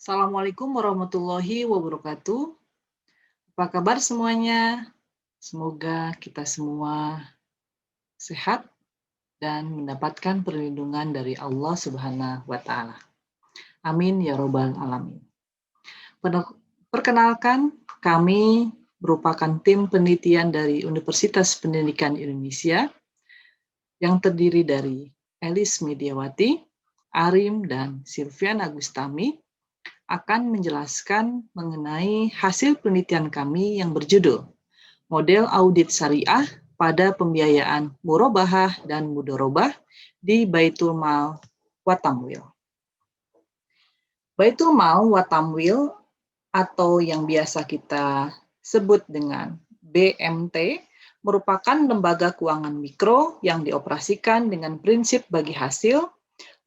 Assalamualaikum warahmatullahi wabarakatuh. Apa kabar semuanya? Semoga kita semua sehat dan mendapatkan perlindungan dari Allah Subhanahu wa Ta'ala. Amin ya Robbal 'Alamin. Perkenalkan, kami merupakan tim penelitian dari Universitas Pendidikan Indonesia yang terdiri dari Elis Mediawati, Arim, dan Silviana Agustami akan menjelaskan mengenai hasil penelitian kami yang berjudul Model Audit Syariah pada Pembiayaan Murabahah dan Mudharabah di Baitul Mal wa Tamwil. Baitul Mal wa Tamwil atau yang biasa kita sebut dengan BMT merupakan lembaga keuangan mikro yang dioperasikan dengan prinsip bagi hasil,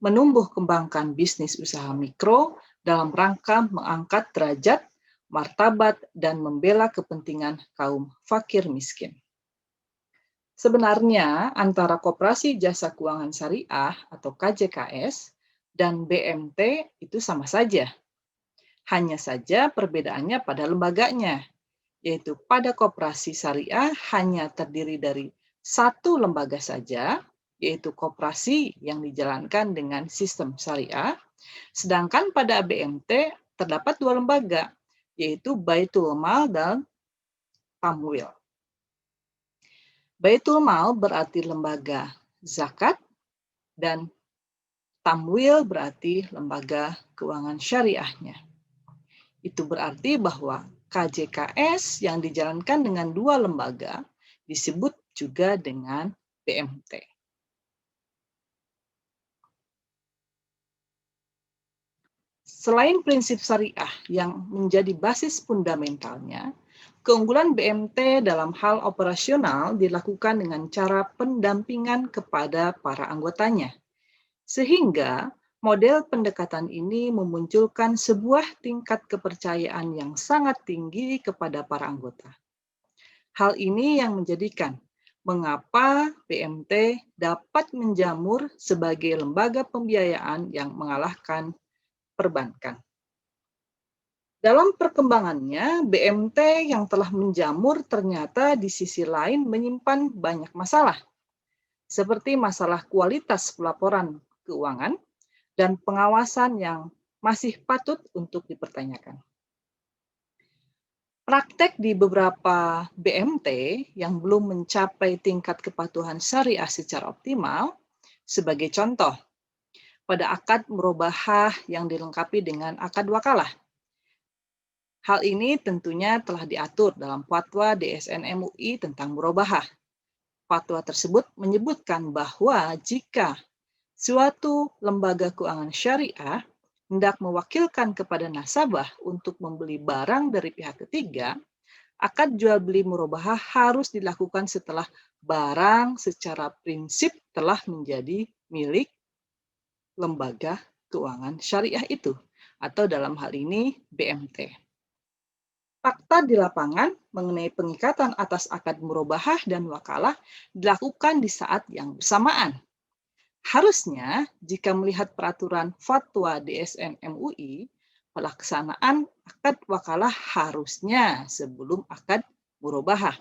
menumbuh kembangkan bisnis usaha mikro dalam rangka mengangkat derajat, martabat, dan membela kepentingan kaum fakir miskin. Sebenarnya antara Koperasi Jasa Keuangan Syariah atau KJKS dan BMT itu sama saja. Hanya saja perbedaannya pada lembaganya, yaitu pada koperasi syariah hanya terdiri dari satu lembaga saja, yaitu koperasi yang dijalankan dengan sistem syariah, sedangkan pada BMT terdapat dua lembaga, yaitu Baitul Mal dan Tamwil. Baitul Mal berarti lembaga zakat dan Tamwil berarti lembaga keuangan syariahnya. Itu berarti bahwa KJKS yang dijalankan dengan dua lembaga disebut juga dengan BMT. Selain prinsip syariah yang menjadi basis fundamentalnya, keunggulan BMT dalam hal operasional dilakukan dengan cara pendampingan kepada para anggotanya. Sehingga model pendekatan ini memunculkan sebuah tingkat kepercayaan yang sangat tinggi kepada para anggota. Hal ini yang menjadikan mengapa BMT dapat menjamur sebagai lembaga pembiayaan yang mengalahkan perbankan. Dalam perkembangannya, BMT yang telah menjamur ternyata di sisi lain menyimpan banyak masalah, seperti masalah kualitas pelaporan keuangan dan pengawasan yang masih patut untuk dipertanyakan. Praktek di beberapa BMT yang belum mencapai tingkat kepatuhan syariah secara optimal, sebagai contoh, pada akad murabahah yang dilengkapi dengan akad wakalah. Hal ini tentunya telah diatur dalam fatwa DSN MUI tentang murabahah. Fatwa tersebut menyebutkan bahwa jika suatu lembaga keuangan syariah hendak mewakilkan kepada nasabah untuk membeli barang dari pihak ketiga, akad jual beli murabahah harus dilakukan setelah barang secara prinsip telah menjadi milik lembaga keuangan syariah itu, atau dalam hal ini BMT. Fakta di lapangan mengenai pengikatan atas akad murabahah dan wakalah dilakukan di saat yang bersamaan. Harusnya, jika melihat peraturan fatwa DSN MUI, pelaksanaan akad wakalah harusnya sebelum akad murabahah.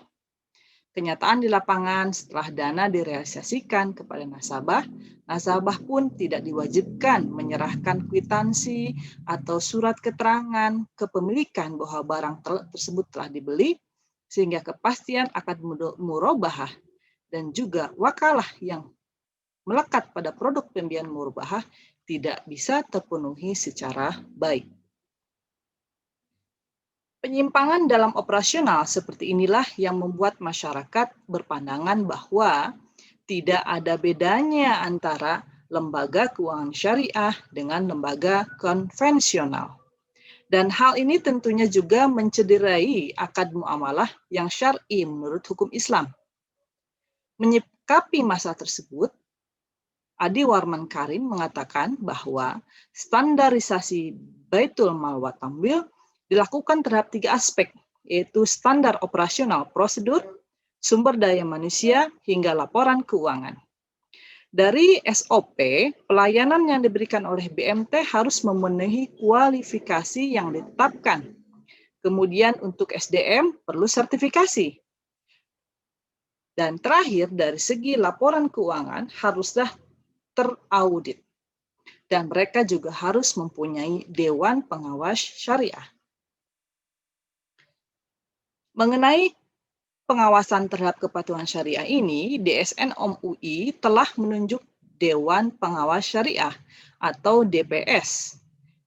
Kenyataan di lapangan setelah dana direalisasikan kepada nasabah, nasabah pun tidak diwajibkan menyerahkan kwitansi atau surat keterangan kepemilikan bahwa barang tersebut telah dibeli, sehingga kepastian akad murabahah dan juga wakalah yang melekat pada produk pembiayaan murabahah tidak bisa terpenuhi secara baik. Penyimpangan dalam operasional seperti inilah yang membuat masyarakat berpandangan bahwa tidak ada bedanya antara lembaga keuangan syariah dengan lembaga konvensional. Dan hal ini tentunya juga mencederai akad muamalah yang syar'i menurut hukum Islam. Menyikapi masalah tersebut, Adi Warman Karim mengatakan bahwa standarisasi Baitul Mal wa Tamwil dilakukan terhadap 3 aspek, yaitu standar operasional prosedur, sumber daya manusia, hingga laporan keuangan. Dari SOP, pelayanan yang diberikan oleh BMT harus memenuhi kualifikasi yang ditetapkan. Kemudian untuk SDM perlu sertifikasi. Dan terakhir, dari segi laporan keuangan haruslah teraudit. Dan mereka juga harus mempunyai Dewan Pengawas Syariah. Mengenai pengawasan terhadap kepatuhan syariah ini, DSN UI telah menunjuk Dewan Pengawas Syariah atau DPS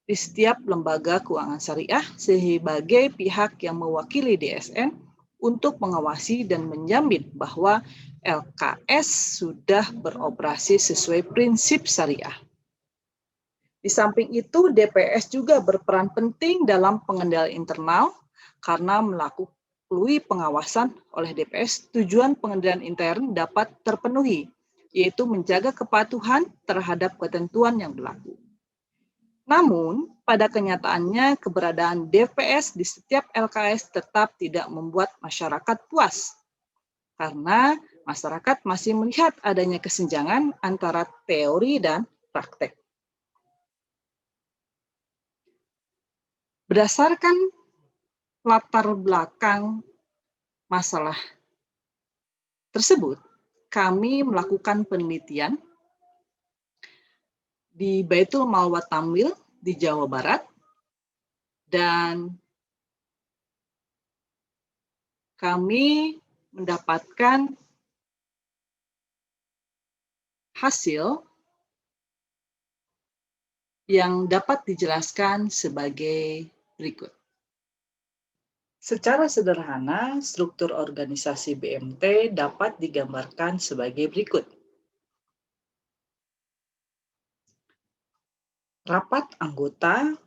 di setiap lembaga keuangan syariah sebagai pihak yang mewakili DSN untuk mengawasi dan menjamin bahwa LKS sudah beroperasi sesuai prinsip syariah. Di samping itu, DPS juga berperan penting dalam pengendalian internal karena melalui pengawasan oleh DPS, tujuan pengendalian intern dapat terpenuhi, yaitu menjaga kepatuhan terhadap ketentuan yang berlaku. Namun, pada kenyataannya keberadaan DPS di setiap LKS tetap tidak membuat masyarakat puas, karena masyarakat masih melihat adanya kesenjangan antara teori dan praktek. Berdasarkan latar belakang masalah tersebut, kami melakukan penelitian di Baitul Mal wa Tamwil di Jawa Barat, dan kami mendapatkan hasil yang dapat dijelaskan sebagai berikut. Secara sederhana, struktur organisasi BMT dapat digambarkan sebagai berikut. Rapat anggota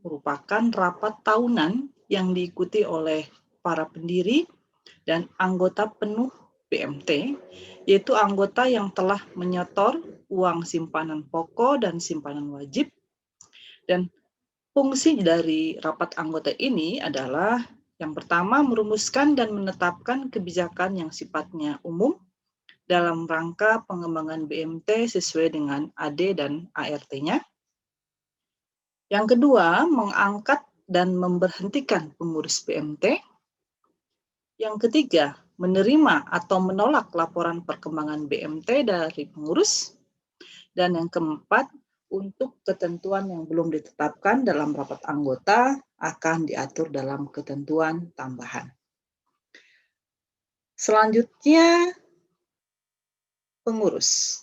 merupakan rapat tahunan yang diikuti oleh para pendiri dan anggota penuh BMT, yaitu anggota yang telah menyetor uang simpanan pokok dan simpanan wajib. Dan fungsi dari rapat anggota ini adalah yang pertama, merumuskan dan menetapkan kebijakan yang sifatnya umum dalam rangka pengembangan BMT sesuai dengan AD dan ART-nya. Yang kedua, mengangkat dan memberhentikan pengurus BMT. Yang ketiga, menerima atau menolak laporan perkembangan BMT dari pengurus. Dan yang keempat, untuk ketentuan yang belum ditetapkan dalam rapat anggota akan diatur dalam ketentuan tambahan. Selanjutnya, pengurus.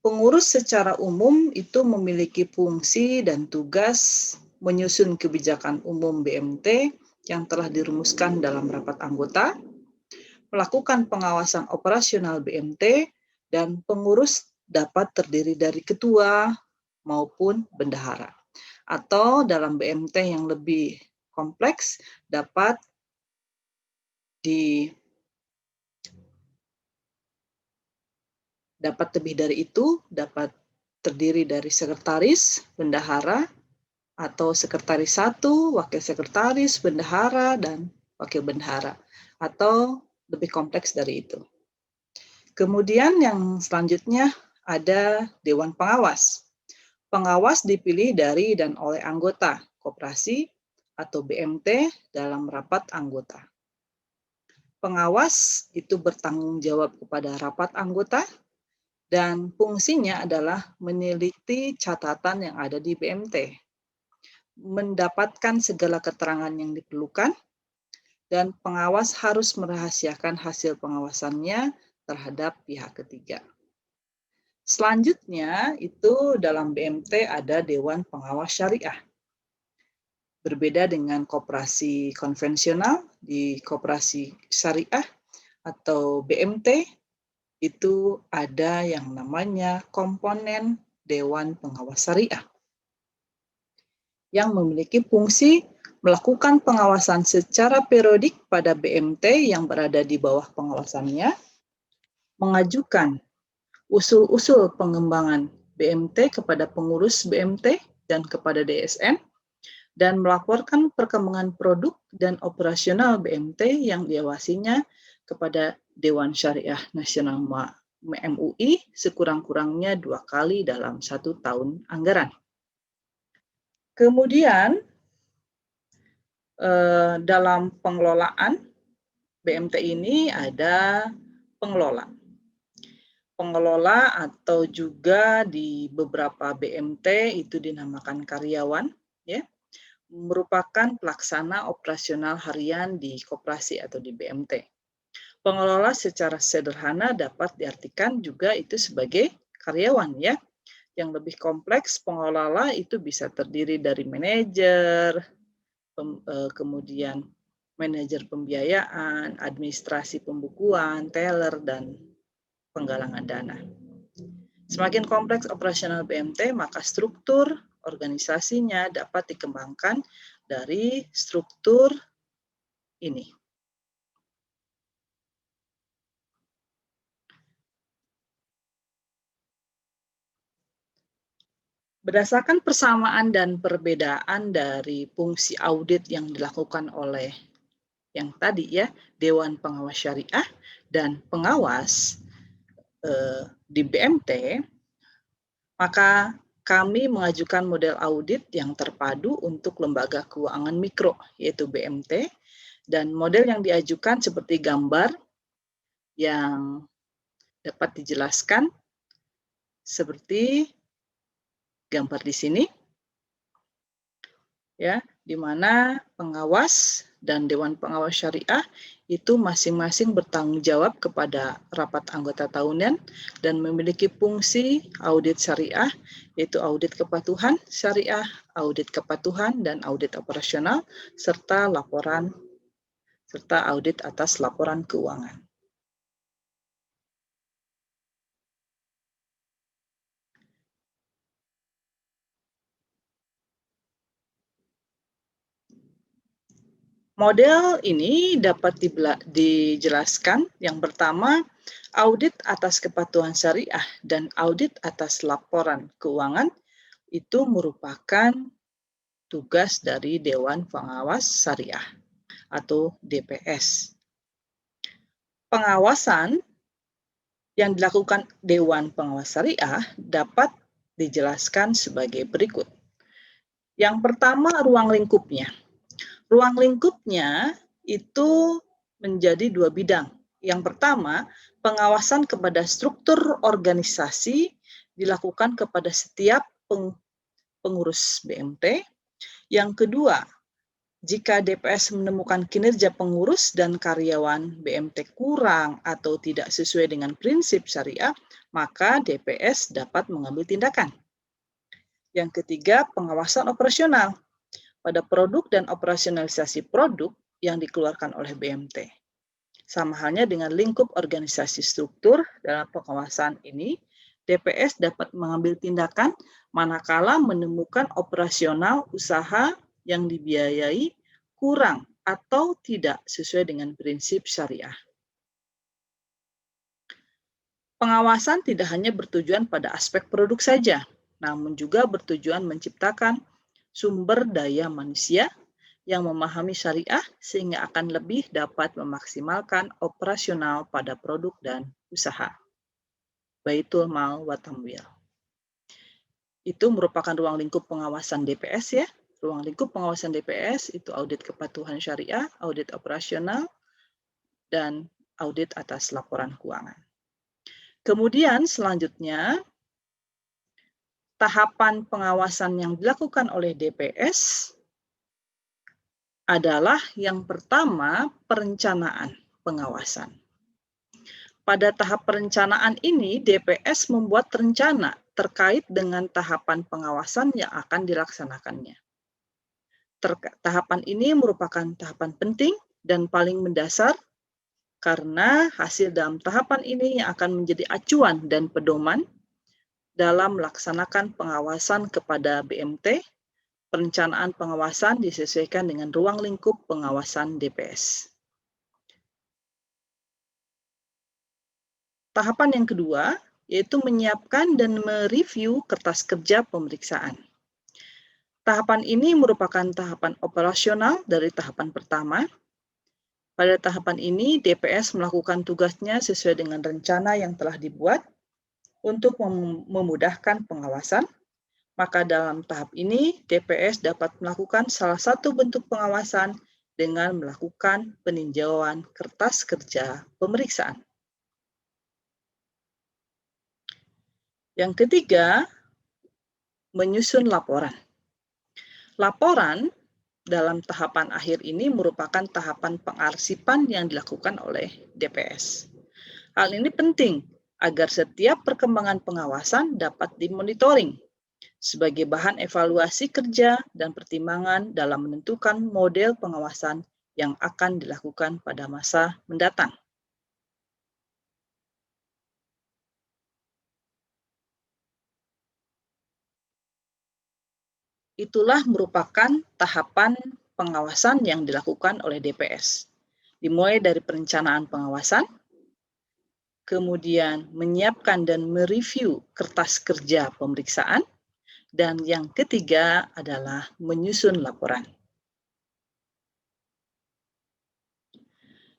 Pengurus secara umum itu memiliki fungsi dan tugas menyusun kebijakan umum BMT yang telah dirumuskan dalam rapat anggota, melakukan pengawasan operasional BMT, dan pengurus dapat terdiri dari ketua maupun bendahara. Atau dalam BMT yang lebih kompleks dapat lebih dari itu, dapat terdiri dari sekretaris, bendahara, atau sekretaris 1, wakil sekretaris, bendahara, dan wakil bendahara. Atau lebih kompleks dari itu. Kemudian yang selanjutnya ada Dewan Pengawas. Pengawas dipilih dari dan oleh anggota koperasi atau BMT dalam rapat anggota. Pengawas itu bertanggung jawab kepada rapat anggota dan fungsinya adalah meneliti catatan yang ada di BMT, mendapatkan segala keterangan yang diperlukan, dan pengawas harus merahasiakan hasil pengawasannya terhadap pihak ketiga. Selanjutnya itu dalam BMT ada Dewan Pengawas Syariah. Berbeda dengan koperasi konvensional, di koperasi syariah atau BMT itu ada yang namanya komponen Dewan Pengawas Syariah yang memiliki fungsi melakukan pengawasan secara periodik pada BMT yang berada di bawah pengawasannya, mengajukan usul-usul pengembangan BMT kepada pengurus BMT dan kepada DSN, dan melaporkan perkembangan produk dan operasional BMT yang diawasinya kepada Dewan Syariah Nasional MUI sekurang-kurangnya 2 kali dalam 1 tahun anggaran. Kemudian dalam pengelolaan BMT ini ada pengelola. Pengelola atau juga di beberapa BMT itu dinamakan karyawan, ya, merupakan pelaksana operasional harian di koperasi atau di BMT. Pengelola secara sederhana dapat diartikan juga itu sebagai karyawan, ya. Yang lebih kompleks, pengelola itu bisa terdiri dari manajer, kemudian manajer pembiayaan, administrasi pembukuan, teller, dan penggalangan dana. Semakin kompleks operasional BMT, maka struktur organisasinya dapat dikembangkan dari struktur ini. Berdasarkan persamaan dan perbedaan dari fungsi audit yang dilakukan oleh yang tadi, ya, Dewan Pengawas Syariah dan pengawas di BMT, maka kami mengajukan model audit yang terpadu untuk lembaga keuangan mikro, yaitu BMT, dan model yang diajukan seperti gambar yang dapat dijelaskan seperti gambar di sini, ya, di mana pengawas dan Dewan Pengawas Syariah itu masing-masing bertanggung jawab kepada rapat anggota tahunan dan memiliki fungsi audit syariah, yaitu audit kepatuhan syariah, audit kepatuhan dan audit operasional, serta audit atas laporan keuangan. Model ini dapat dijelaskan yang pertama, audit atas kepatuhan syariah dan audit atas laporan keuangan itu merupakan tugas dari Dewan Pengawas Syariah atau DPS. Pengawasan yang dilakukan Dewan Pengawas Syariah dapat dijelaskan sebagai berikut. Yang pertama, ruang lingkupnya. Ruang lingkupnya itu menjadi 2 bidang. Yang pertama, pengawasan kepada struktur organisasi dilakukan kepada setiap pengurus BMT. Yang kedua, jika DPS menemukan kinerja pengurus dan karyawan BMT kurang atau tidak sesuai dengan prinsip syariah, maka DPS dapat mengambil tindakan. Yang ketiga, pengawasan operasional pada produk dan operasionalisasi produk yang dikeluarkan oleh BMT. Sama halnya dengan lingkup organisasi struktur dalam pengawasan ini, DPS dapat mengambil tindakan manakala menemukan operasional usaha yang dibiayai kurang atau tidak sesuai dengan prinsip syariah. Pengawasan tidak hanya bertujuan pada aspek produk saja, namun juga bertujuan menciptakan sumber daya manusia yang memahami syariah sehingga akan lebih dapat memaksimalkan operasional pada produk dan usaha. Baitul Mal wa Tamwil. Itu merupakan ruang lingkup pengawasan DPS, ya. Ruang lingkup pengawasan DPS itu audit kepatuhan syariah, audit operasional, dan audit atas laporan keuangan. Kemudian selanjutnya, tahapan pengawasan yang dilakukan oleh DPS adalah yang pertama, perencanaan pengawasan. Pada tahap perencanaan ini, DPS membuat rencana terkait dengan tahapan pengawasan yang akan dilaksanakannya. Tahapan ini merupakan tahapan penting dan paling mendasar karena hasil dalam tahapan ini yang akan menjadi acuan dan pedoman dalam melaksanakan pengawasan kepada BMT. Perencanaan pengawasan disesuaikan dengan ruang lingkup pengawasan DPS. Tahapan yang kedua yaitu menyiapkan dan mereview kertas kerja pemeriksaan. Tahapan ini merupakan tahapan operasional dari tahapan pertama. Pada tahapan ini, DPS melakukan tugasnya sesuai dengan rencana yang telah dibuat untuk memudahkan pengawasan. Maka dalam tahap ini, DPS dapat melakukan salah satu bentuk pengawasan dengan melakukan peninjauan kertas kerja pemeriksaan. Yang ketiga, menyusun laporan. Laporan dalam tahapan akhir ini merupakan tahapan pengarsipan yang dilakukan oleh DPS. Hal ini penting agar setiap perkembangan pengawasan dapat dimonitoring sebagai bahan evaluasi kerja dan pertimbangan dalam menentukan model pengawasan yang akan dilakukan pada masa mendatang. Itulah merupakan tahapan pengawasan yang dilakukan oleh DPS. Dimulai dari perencanaan pengawasan, kemudian menyiapkan dan mereview kertas kerja pemeriksaan, dan yang ketiga adalah menyusun laporan.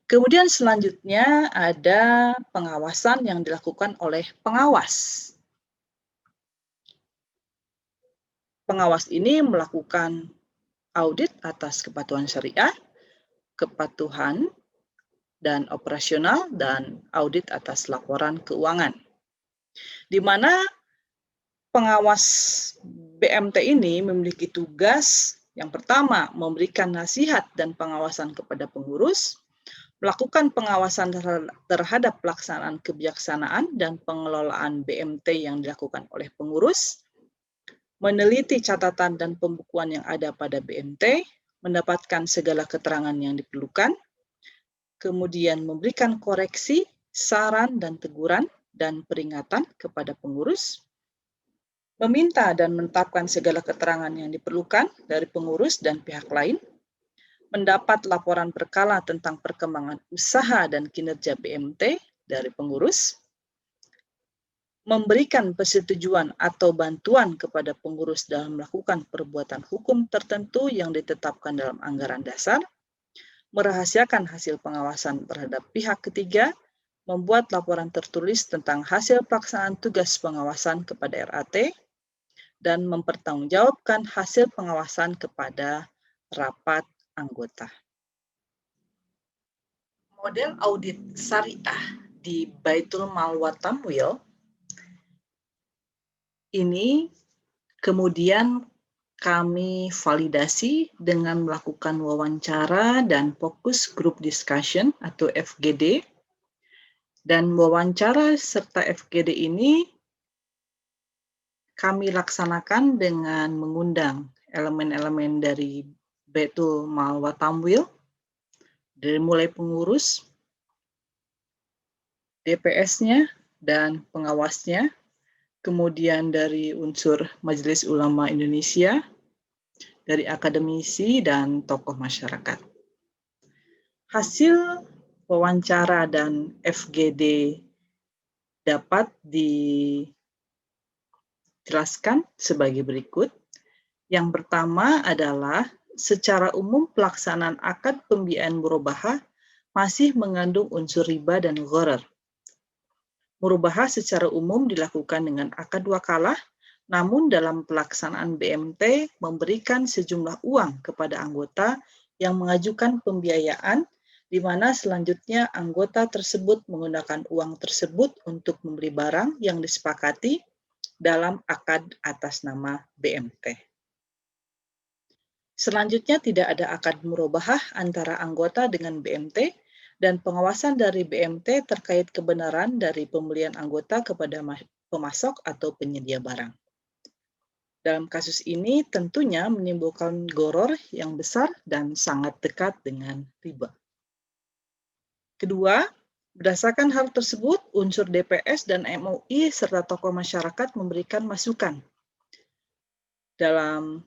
Kemudian selanjutnya ada pengawasan yang dilakukan oleh pengawas. Pengawas ini melakukan audit atas kepatuhan syariah, kepatuhan dan operasional, dan audit atas laporan keuangan. Di mana pengawas BMT ini memiliki tugas yang pertama, memberikan nasihat dan pengawasan kepada pengurus, melakukan pengawasan terhadap pelaksanaan kebijaksanaan dan pengelolaan BMT yang dilakukan oleh pengurus, meneliti catatan dan pembukuan yang ada pada BMT, mendapatkan segala keterangan yang diperlukan, kemudian memberikan koreksi, saran dan teguran dan peringatan kepada pengurus, meminta dan menetapkan segala keterangan yang diperlukan dari pengurus dan pihak lain, mendapat laporan berkala tentang perkembangan usaha dan kinerja BMT dari pengurus, memberikan persetujuan atau bantuan kepada pengurus dalam melakukan perbuatan hukum tertentu yang ditetapkan dalam anggaran dasar, merahasiakan hasil pengawasan terhadap pihak ketiga, membuat laporan tertulis tentang hasil pelaksanaan tugas pengawasan kepada RAT, dan mempertanggungjawabkan hasil pengawasan kepada rapat anggota. Model audit syariah di Baitul Mal wa Tamwil ini kemudian kami validasi dengan melakukan wawancara dan fokus group discussion atau FGD. Dan wawancara serta FGD ini kami laksanakan dengan mengundang elemen-elemen dari Baitul Mal wa Tamwil, dari mulai pengurus, DPS-nya, dan pengawasnya, kemudian dari unsur Majelis Ulama Indonesia, dari akademisi dan tokoh masyarakat. Hasil wawancara dan FGD dapat dijelaskan sebagai berikut. Yang pertama adalah secara umum pelaksanaan akad pembiayaan murabahah masih mengandung unsur riba dan gharar. Murabahah secara umum dilakukan dengan akad wakalah, namun dalam pelaksanaan BMT memberikan sejumlah uang kepada anggota yang mengajukan pembiayaan, di mana selanjutnya anggota tersebut menggunakan uang tersebut untuk membeli barang yang disepakati dalam akad atas nama BMT. Selanjutnya tidak ada akad murabahah antara anggota dengan BMT, dan pengawasan dari BMT terkait kebenaran dari pembelian anggota kepada pemasok atau penyedia barang. Dalam kasus ini tentunya menimbulkan gharar yang besar dan sangat dekat dengan riba. Kedua, berdasarkan hal tersebut, unsur DPS dan MUI serta tokoh masyarakat memberikan masukan dalam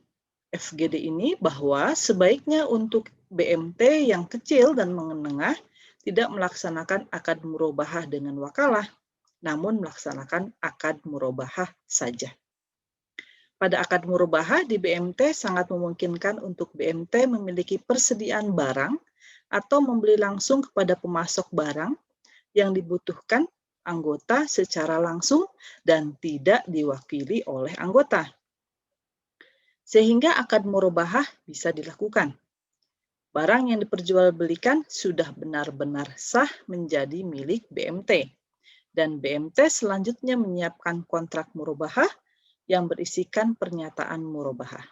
FGD ini bahwa sebaiknya untuk BMT yang kecil dan menengah tidak melaksanakan akad murabahah dengan wakalah, namun melaksanakan akad murabahah saja. Pada akad murabahah di BMT sangat memungkinkan untuk BMT memiliki persediaan barang atau membeli langsung kepada pemasok barang yang dibutuhkan anggota secara langsung dan tidak diwakili oleh anggota. Sehingga akad murabahah bisa dilakukan. Barang yang diperjualbelikan sudah benar-benar sah menjadi milik BMT. Dan BMT selanjutnya menyiapkan kontrak murabahah yang berisikan pernyataan murabahah,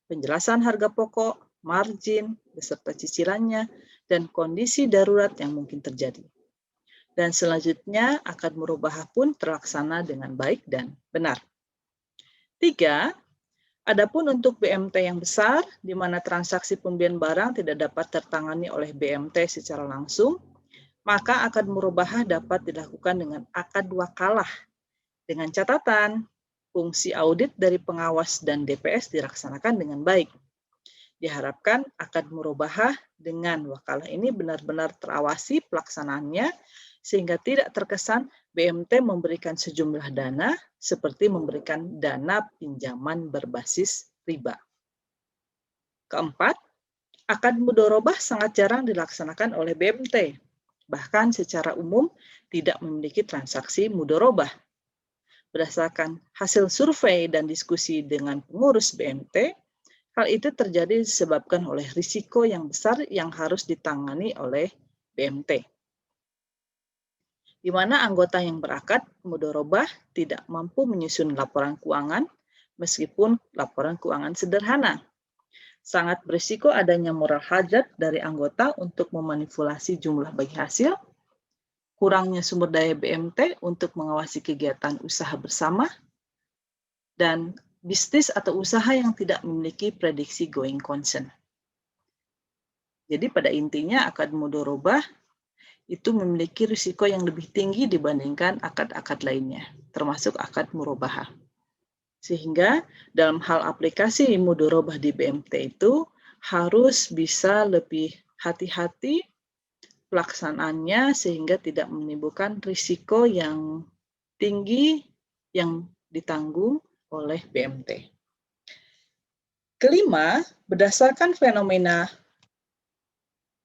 penjelasan harga pokok, margin, beserta cicilannya, dan kondisi darurat yang mungkin terjadi. Dan selanjutnya, akad murabahah pun terlaksana dengan baik dan benar. 3. Adapun untuk BMT yang besar, di mana transaksi pembelian barang tidak dapat tertangani oleh BMT secara langsung, maka akad murabahah dapat dilakukan dengan akad wakalah. Dengan catatan, fungsi audit dari pengawas dan DPS dilaksanakan dengan baik. Diharapkan akad murabahah dengan wakalah ini benar-benar terawasi pelaksanaannya, sehingga tidak terkesan BMT memberikan sejumlah dana seperti memberikan dana pinjaman berbasis riba. Keempat, akad mudharabah sangat jarang dilaksanakan oleh BMT. Bahkan secara umum tidak memiliki transaksi mudharabah. Berdasarkan hasil survei dan diskusi dengan pengurus BMT, hal itu terjadi disebabkan oleh risiko yang besar yang harus ditangani oleh BMT, di mana anggota yang berakad mudharabah tidak mampu menyusun laporan keuangan meskipun laporan keuangan sederhana. Sangat berisiko adanya moral hazard dari anggota untuk memanipulasi jumlah bagi hasil, kurangnya sumber daya BMT untuk mengawasi kegiatan usaha bersama, dan bisnis atau usaha yang tidak memiliki prediksi going concern. Jadi pada intinya akad mudharabah itu memiliki risiko yang lebih tinggi dibandingkan akad-akad lainnya, termasuk akad murabahah. Sehingga dalam hal aplikasi mudharabah di BMT itu harus bisa lebih hati-hati pelaksanaannya sehingga tidak menimbulkan risiko yang tinggi yang ditanggung oleh BMT. Kelima, berdasarkan fenomena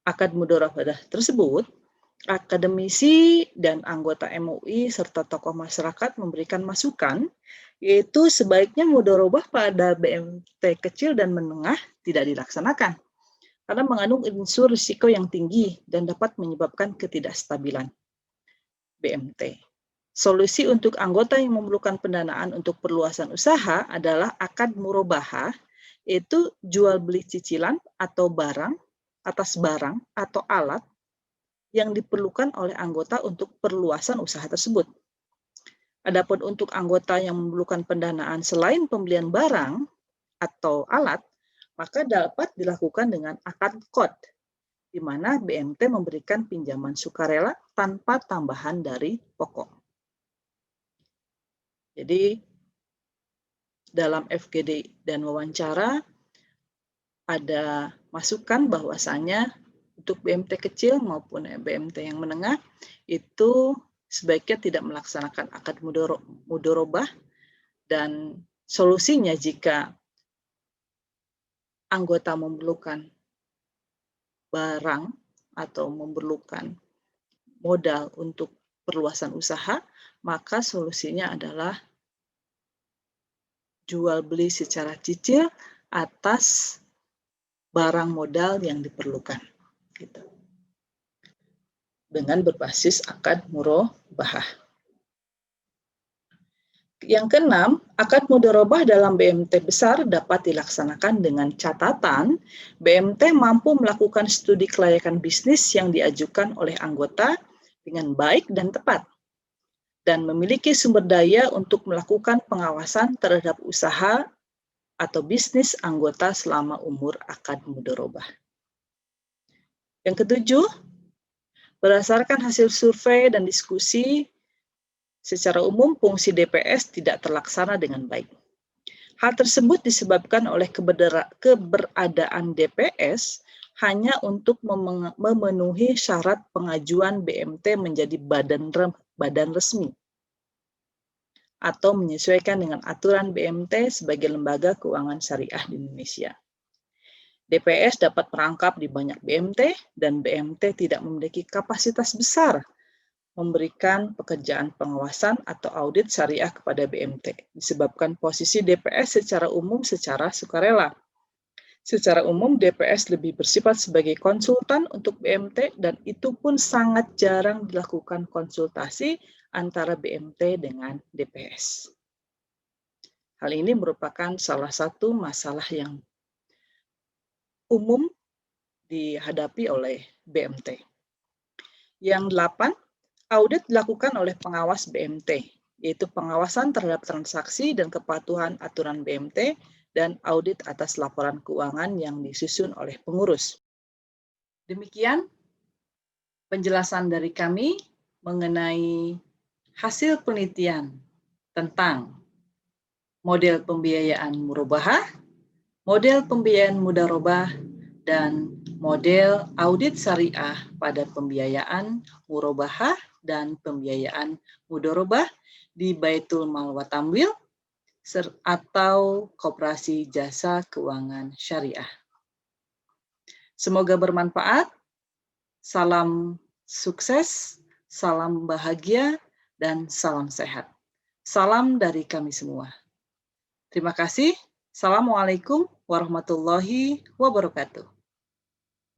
akad mudharabah tersebut, akademisi dan anggota MUI serta tokoh masyarakat memberikan masukan, yaitu sebaiknya mudharabah pada BMT kecil dan menengah tidak dilaksanakan, karena mengandung unsur risiko yang tinggi dan dapat menyebabkan ketidakstabilan BMT. Solusi untuk anggota yang memerlukan pendanaan untuk perluasan usaha adalah akad murabahah, yaitu jual beli cicilan atau barang atas barang atau alat yang diperlukan oleh anggota untuk perluasan usaha tersebut. Adapun untuk anggota yang memerlukan pendanaan selain pembelian barang atau alat, maka dapat dilakukan dengan akad qard, di mana BMT memberikan pinjaman sukarela tanpa tambahan dari pokok. Jadi, dalam FGD dan wawancara, ada masukan bahwasanya untuk BMT kecil maupun BMT yang menengah itu sebaiknya tidak melaksanakan akad mudharabah, dan solusinya jika anggota memerlukan barang atau memerlukan modal untuk perluasan usaha, maka solusinya adalah jual beli secara cicil atas barang modal yang diperlukan. Gitu. Dengan berbasis akad murabahah. Yang keenam, akad mudharabah dalam BMT besar dapat dilaksanakan dengan catatan BMT mampu melakukan studi kelayakan bisnis yang diajukan oleh anggota dengan baik dan tepat, dan memiliki sumber daya untuk melakukan pengawasan terhadap usaha atau bisnis anggota selama umur akad mudharabah. Yang ketujuh, berdasarkan hasil survei dan diskusi, secara umum fungsi DPS tidak terlaksana dengan baik. Hal tersebut disebabkan oleh keberadaan DPS hanya untuk memenuhi syarat pengajuan BMT menjadi badan resmi atau menyesuaikan dengan aturan BMT sebagai lembaga keuangan syariah di Indonesia. DPS dapat merangkap di banyak BMT dan BMT tidak memiliki kapasitas besar memberikan pekerjaan pengawasan atau audit syariah kepada BMT, disebabkan posisi DPS secara umum secara sukarela. Secara umum, DPS lebih bersifat sebagai konsultan untuk BMT dan itu pun sangat jarang dilakukan konsultasi antara BMT dengan DPS. Hal ini merupakan salah satu masalah yang umum dihadapi oleh BMT. Yang 8, audit dilakukan oleh pengawas BMT, yaitu pengawasan terhadap transaksi dan kepatuhan aturan BMT dan audit atas laporan keuangan yang disusun oleh pengurus. Demikian penjelasan dari kami mengenai hasil penelitian tentang model pembiayaan murabahah, model pembiayaan mudharabah, dan model audit syariah pada pembiayaan murabahah dan pembiayaan mudharabah di Baitul Mal wa Tamwil atau Koperasi Jasa Keuangan Syariah. Semoga bermanfaat. Salam sukses, salam bahagia, dan salam sehat. Salam dari kami semua. Terima kasih. Assalamualaikum warahmatullahi wabarakatuh.